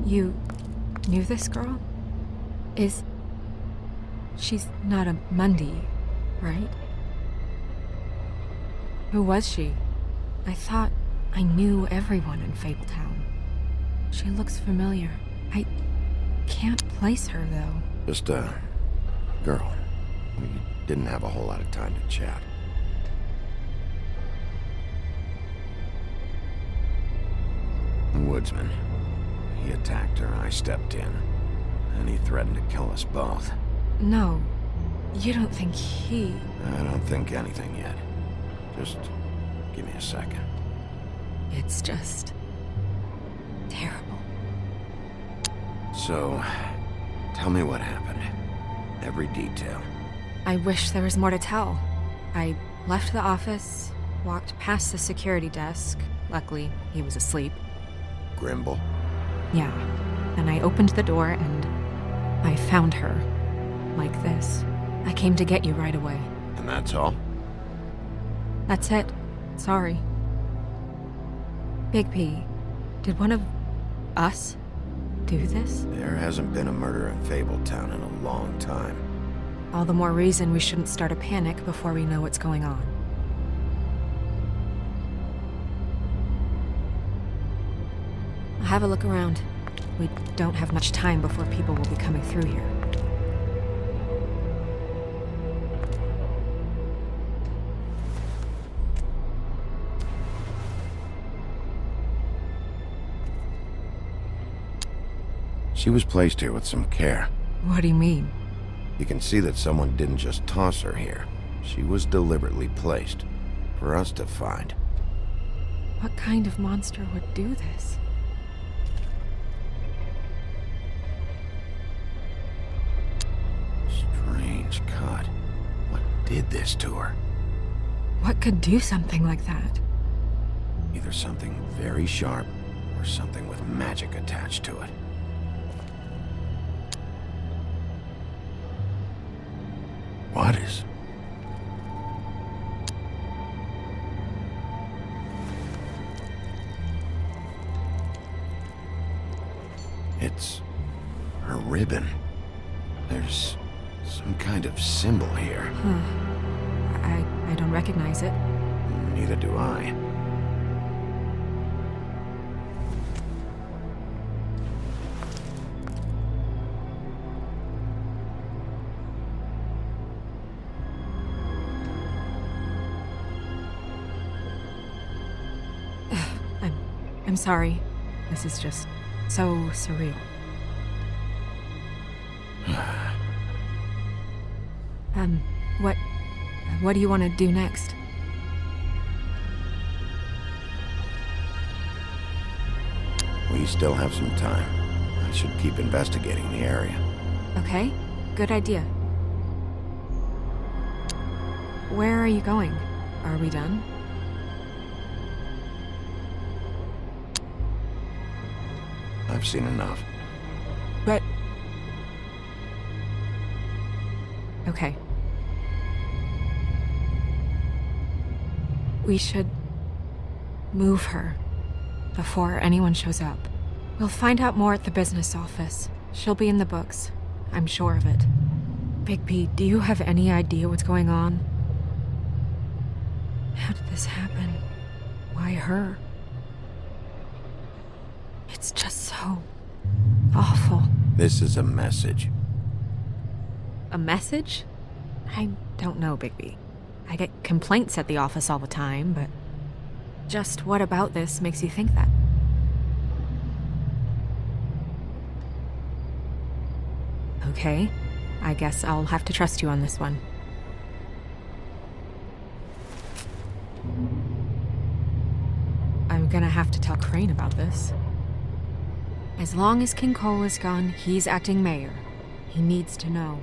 You knew this girl? She's not a Mundy, right? Who was she? I thought I knew everyone in Fabletown. She looks familiar. I can't place her, though. Just a girl. We didn't have a whole lot of time to chat. The woodsman. He attacked her, I stepped in. And he threatened to kill us both. No, you don't think he... I don't think anything yet. Just give me a second. It's just... terrible. So, tell me what happened. Every detail. I wish there was more to tell. I left the office, walked past the security desk. Luckily, he was asleep. Grimble? Yeah. And I opened the door and I found her. Like this. I came to get you right away. And that's all? That's it. Sorry. Big P, did one of us do this? There hasn't been a murder in Fabletown in a long time. All the more reason we shouldn't start a panic before we know what's going on. I'll have a look around. We don't have much time before people will be coming through here. She was placed here with some care. What do you mean? You can see that someone didn't just toss her here. She was deliberately placed. For us to find. What kind of monster would do this? Strange cut. What did this to her? What could do something like that? Either something very sharp, or something with magic attached to it. What is... It's... her ribbon. There's some kind of symbol here. Huh. I don't recognize it. Neither do I. I'm sorry. This is just so surreal. What do you want to do next? We still have some time. I should keep investigating the area. Okay, good idea. Where are you going? Are we done? I've seen enough. But... Okay. We should move her before anyone shows up. We'll find out more at the business office. She'll be in the books. I'm sure of it. Big P, do you have any idea what's going on? How did this happen? Why her? It's just so awful. This is a message. A message? I don't know, Bigby. I get complaints at the office all the time, but just what about this makes you think that? Okay, I guess I'll have to trust you on this one. I'm gonna have to tell Crane about this. As long as King Cole is gone, he's acting mayor. He needs to know.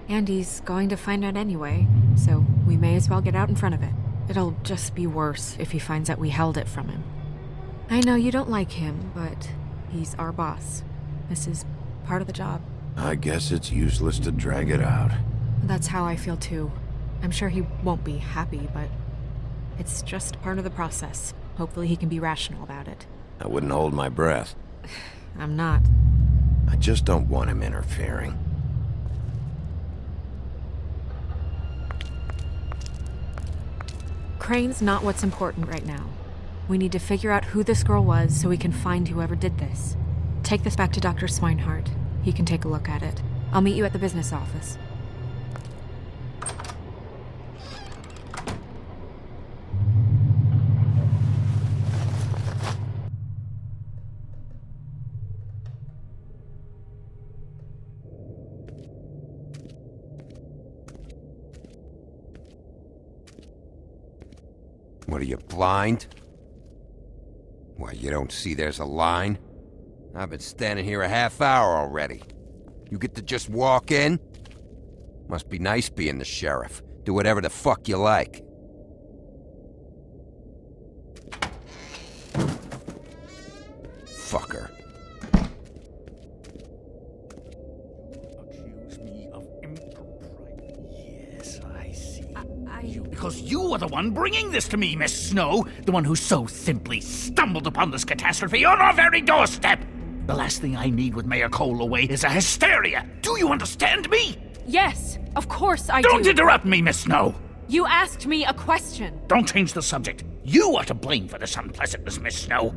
And he's going to find out anyway, so we may as well get out in front of it. It'll just be worse if he finds out we held it from him. I know you don't like him, but he's our boss. This is part of the job. I guess it's useless to drag it out. That's how I feel too. I'm sure he won't be happy, but it's just part of the process. Hopefully he can be rational about it. I wouldn't hold my breath. I'm not. I just don't want him interfering. Crane's not what's important right now. We need to figure out who this girl was so we can find whoever did this. Take this back to Dr. Swinehart. He can take a look at it. I'll meet you at the business office. What are you, blind? Why, you don't see there's a line? I've been standing here a half hour already. You get to just walk in? Must be nice being the sheriff. Do whatever the fuck you like. Fucker. Accuse me of impropriety. Yes, I see. Because you are the one bringing this to me, Miss Snow. The one who so simply stumbled upon this catastrophe on our very doorstep. The last thing I need with Mayor Cole away is a hysteria. Do you understand me? Yes, of course I do. Don't interrupt me, Miss Snow. You asked me a question. Don't change the subject. You are to blame for this unpleasantness, Miss Snow.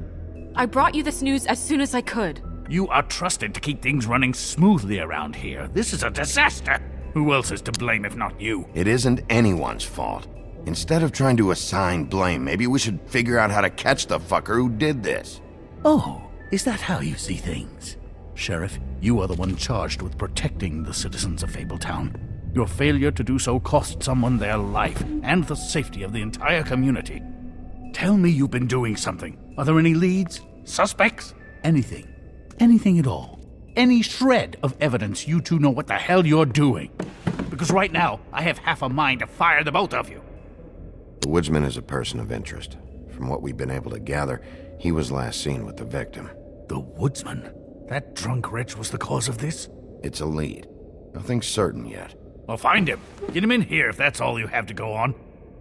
I brought you this news as soon as I could. You are trusted to keep things running smoothly around here. This is a disaster. Who else is to blame if not you? It isn't anyone's fault. Instead of trying to assign blame, maybe we should figure out how to catch the fucker who did this. Oh, is that how you see things? Sheriff, you are the one charged with protecting the citizens of Fabletown. Your failure to do so cost someone their life and the safety of the entire community. Tell me you've been doing something. Are there any leads? Suspects? Anything. Anything at all. Any shred of evidence you two know what the hell you're doing. Because right now, I have half a mind to fire the both of you. The woodsman is a person of interest. From what we've been able to gather, he was last seen with the victim. The woodsman? That drunk wretch was the cause of this? It's a lead. Nothing's certain yet. Well, find him. Get him in here if that's all you have to go on.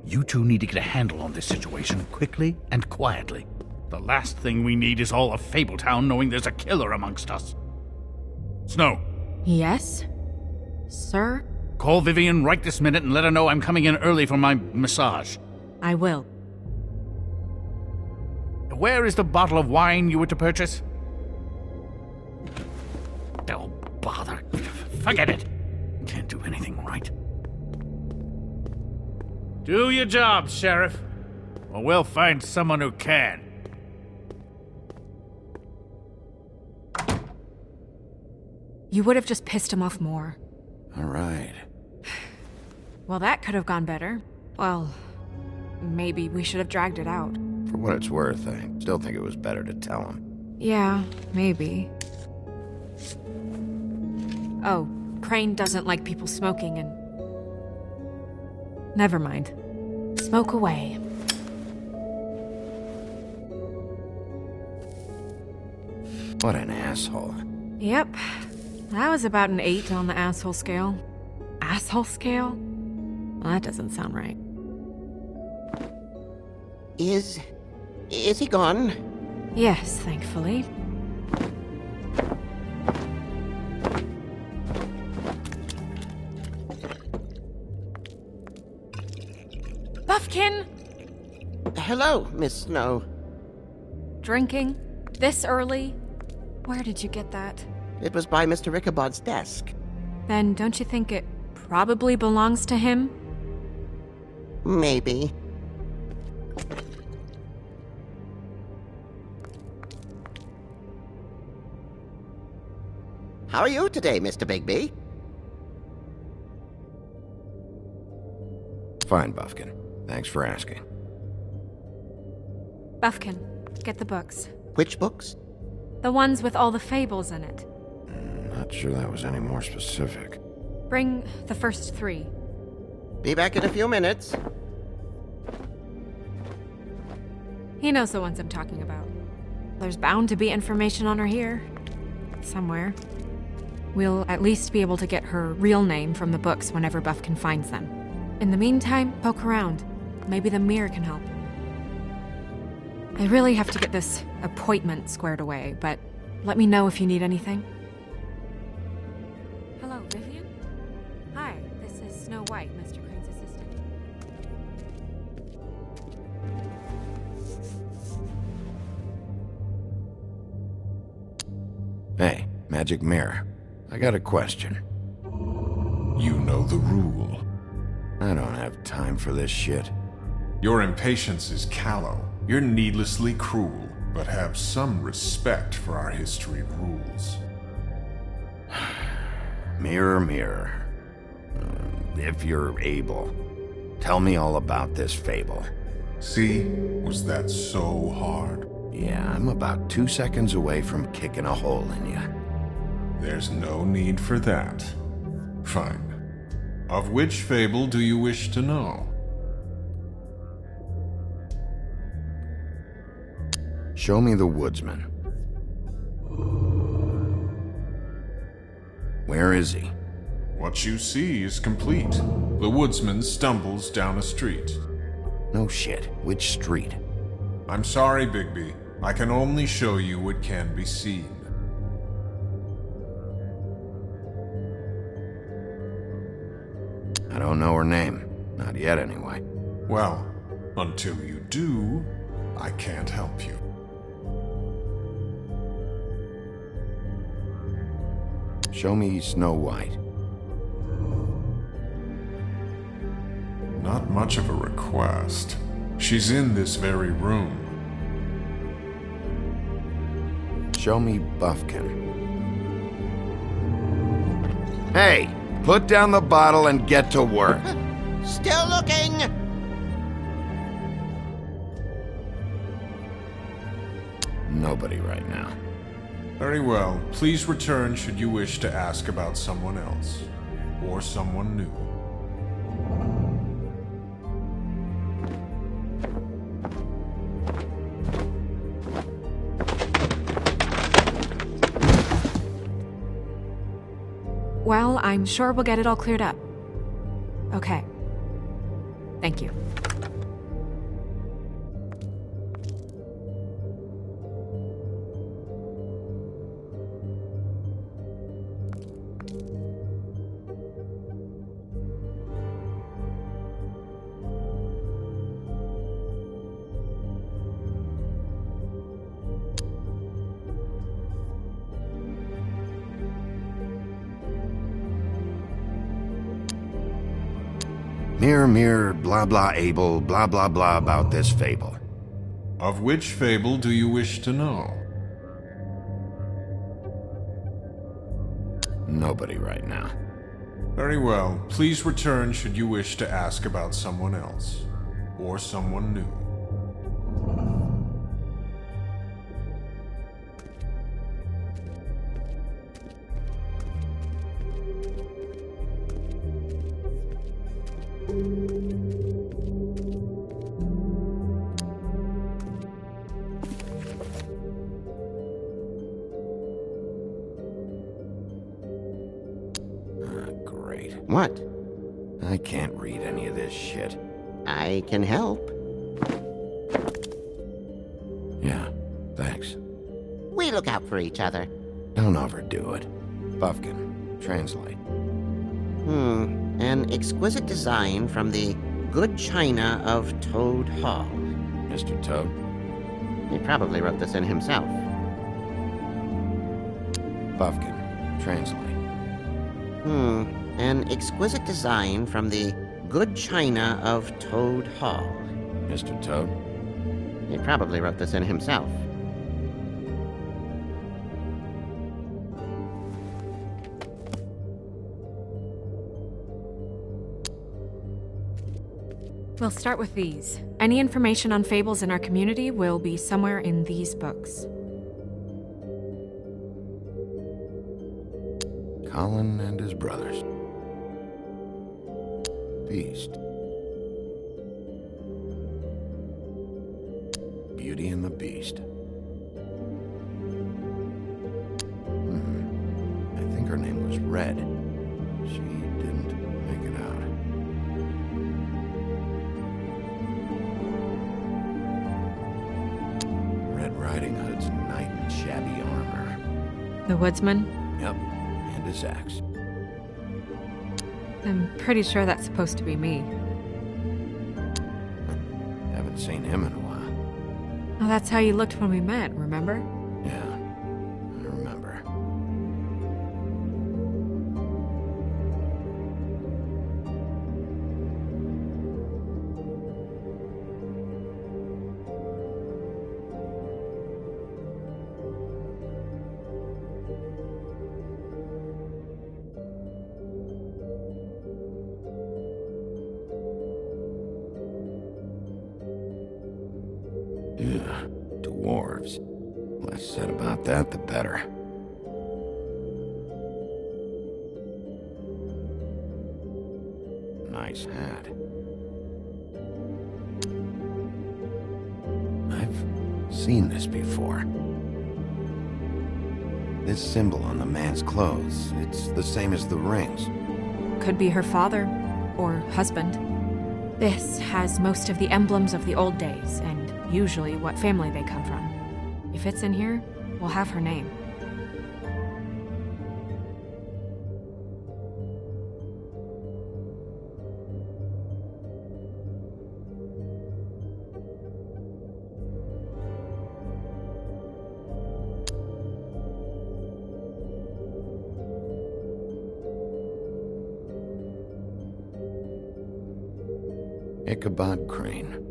You two need to get a handle on this situation quickly and quietly. The last thing we need is all of Fabletown knowing there's a killer amongst us. Snow. Yes? Sir? Call Vivian right this minute and let her know I'm coming in early for my massage. I will. Where is the bottle of wine you were to purchase? Oh, bother. Forget it. Can't do anything right. Do your job, Sheriff, or we'll find someone who can. You would have just pissed him off more. All right. Well, that could have gone better. Well, maybe we should have dragged it out. For what it's worth, I still think it was better to tell him. Yeah, maybe. Oh, Crane doesn't like people smoking and... Never mind. Smoke away. What an asshole. Yep. That was about an 8 on the asshole scale. Asshole scale? Well, that doesn't sound right. Is he gone? Yes, thankfully. Buffkin! Hello, Miss Snow. Drinking? This early? Where did you get that? It was by Mr. Ichabod's desk. Then don't you think it probably belongs to him? Maybe. How are you today, Mr. Bigby? Fine, Buffkin. Thanks for asking. Buffkin, get the books. Which books? The ones with all the fables in it. Not sure that was any more specific. Bring the first 3. Be back in a few minutes. He knows the ones I'm talking about. There's bound to be information on her here. Somewhere. We'll at least be able to get her real name from the books whenever Buffkin finds them. In the meantime, poke around. Maybe the mirror can help. I really have to get this appointment squared away, but Let me know if you need anything. Hello, Vivian? Hi, this is Snow White, Mr. Crane's assistant. Hey, Magic Mirror. I got a question. You know the rule. I don't have time for this shit. Your impatience is callow. You're needlessly cruel, but have some respect for our history rules. Mirror, mirror. If you're able, tell me all about this fable. See? Was that so hard? Yeah, I'm about 2 seconds away from kicking a hole in you. There's no need for that. Fine. Of which fable do you wish to know? Show me the woodsman. Where is he? What you see is complete. The woodsman stumbles down a street. No shit. Which street? I'm sorry, Bigby. I can only show you what can be seen. I don't know her name. Not yet, anyway. Well, until you do, I can't help you. Show me Snow White. Not much of a request. She's in this very room. Show me Buffkin. Hey! Put down the bottle and get to work. Still looking! Nobody right now. Very well. Please return should you wish to ask about someone else. Or someone new. Well, I'm sure we'll get it all cleared up. Okay. Thank you. Mirror, mirror, blah blah able, blah blah blah about this fable. Of which fable do you wish to know? Nobody right now. Very well. Please return should you wish to ask about someone else. Or someone new. Great. What? I can't read any of this shit. I can help. Yeah, thanks. We look out for each other. Don't overdo it. Buffkin, translate. An exquisite design from the good china of Toad Hall. Mr. Toad? He probably wrote this in himself. Buffkin, translate. An exquisite design from the good china of Toad Hall. Mr. Toad? He probably wrote this in himself. We'll start with these. Any information on fables in our community will be somewhere in these books. Colin and his brothers. Beast. Beauty and the Beast. I think her name was Red. She didn't make it out. Red Riding Hood's knight in shabby armor. The woodsman? Yep, and his axe. I'm pretty sure that's supposed to be me. Haven't seen him in a while. Oh, that's how you looked when we met, remember? Yeah, I remember. Yeah, dwarves. Less said about that, the better. Nice hat. I've seen this before. This symbol on the man's clothes, it's the same as the rings. Could be her father, or husband. This has most of the emblems of the old days, and usually what family they come from. If it's in here, we'll have her name. Ichabod Crane.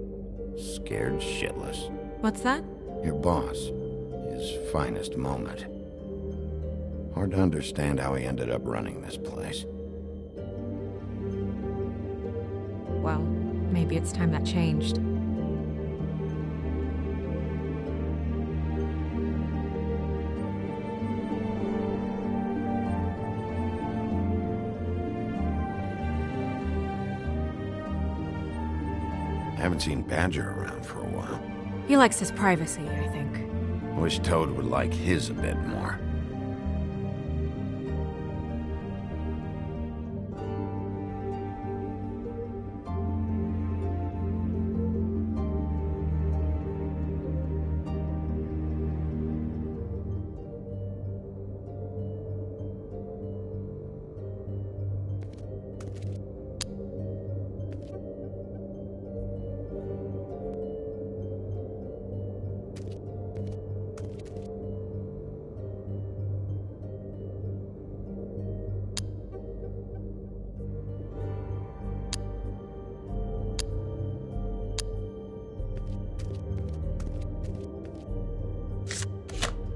Scared shitless. What's that? Your boss. His finest moment. Hard to understand how he ended up running this place. Well, maybe it's time that changed. Haven't seen Badger around for a while. He likes his privacy, I think. Wish Toad would like his a bit more.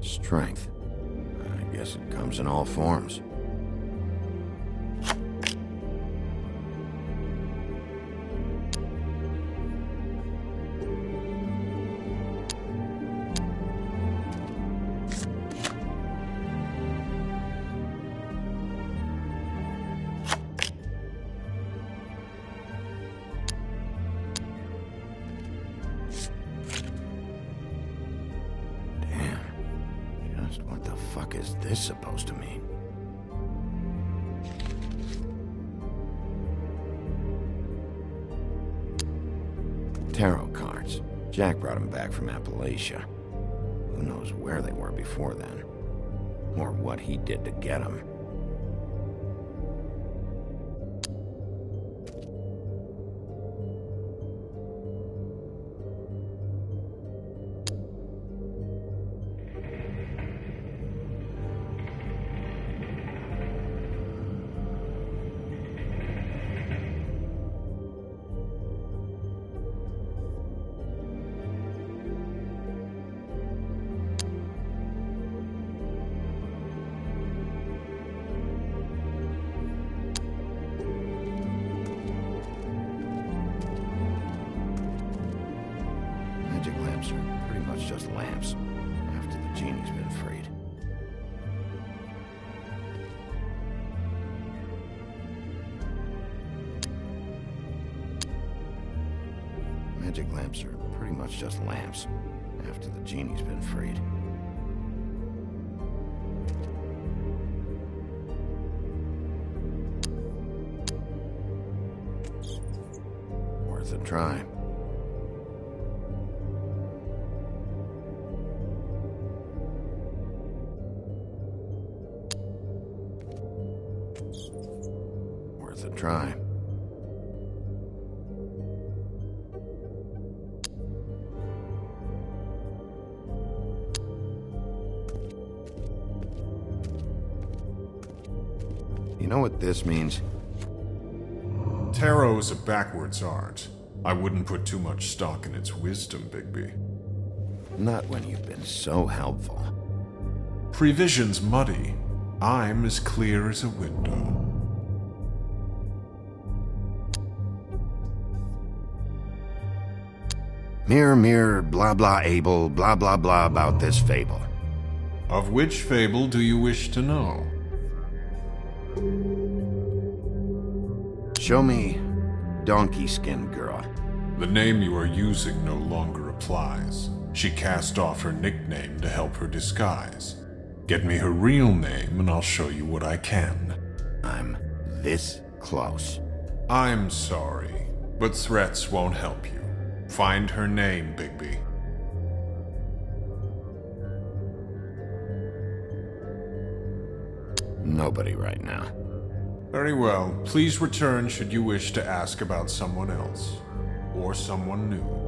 Strength. I guess it comes in all forms. What the fuck is this supposed to mean? Tarot cards. Jack brought them back from Appalachia. Who knows where they were before then? Or what he did to get them. Magic lamps are pretty much just lamps, after the genie's been freed. Magic lamps are pretty much just lamps, after the genie's been freed. Worth a try. Worth a try. You know what this means? Tarot is a backwards art. I wouldn't put too much stock in its wisdom, Bigby. Not when you've been so helpful. Prevision's muddy. I'm as clear as a window. Mirror, mirror, blah blah able, blah blah blah about this fable. Of which fable do you wish to know? Show me Donkey Skin Girl. The name you are using no longer applies. She cast off her nickname to help her disguise. Get me her real name and I'll show you what I can. I'm this close. I'm sorry, but threats won't help you. Find her name, Bigby. Nobody right now. Very well. Please return should you wish to ask about someone else. Or someone new.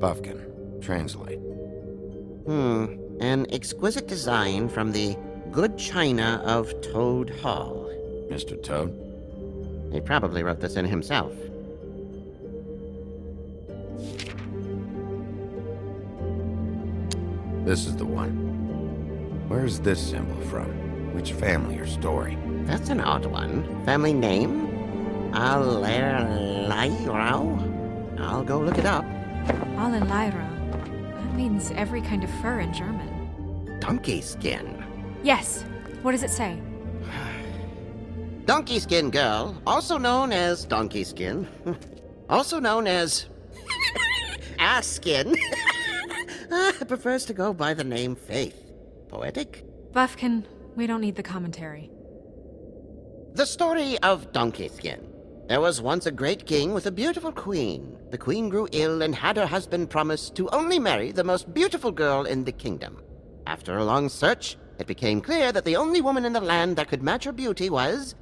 Buffkin, translate. An exquisite design from the good china of Toad Hall. Mr. Toad? He probably wrote this in himself. This is the one. Where's this symbol from? Which family or story? That's an odd one. Family name? Allerleirauh? I'll go look it up. Allerleirauh. That means every kind of fur in German. Donkey skin. Yes. What does it say? Donkey skin girl, also known as donkey skin, also known as ass skin, prefers to go by the name Faith. Poetic? Buffkin, we don't need the commentary. The story of Donkey Skin. There was once a great king with a beautiful queen. The queen grew ill and had her husband promise to only marry the most beautiful girl in the kingdom. After a long search, it became clear that the only woman in the land that could match her beauty was...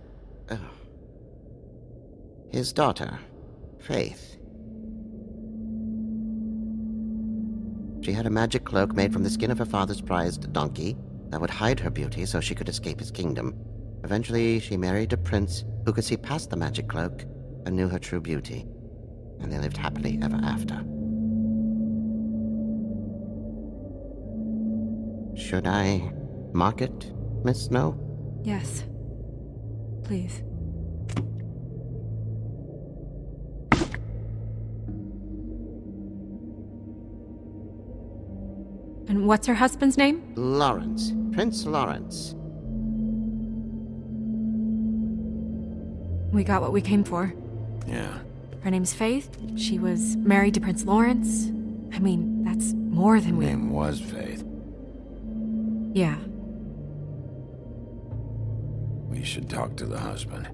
his daughter, Faith. She had a magic cloak made from the skin of her father's prized donkey that would hide her beauty so she could escape his kingdom. Eventually, she married a prince who could see past the magic cloak and knew her true beauty. And they lived happily ever after. Should I mark it, Miss Snow? Yes. Please. And what's her husband's name? Lawrence. Prince Lawrence. We got what we came for. Yeah. Her name's Faith. She was married to Prince Lawrence. I mean, that's more than we... Name was Faith. Yeah. We should talk to the husband.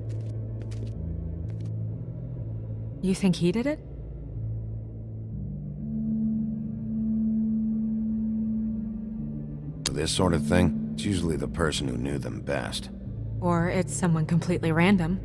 You think he did it? For this sort of thing, it's usually the person who knew them best. Or it's someone completely random.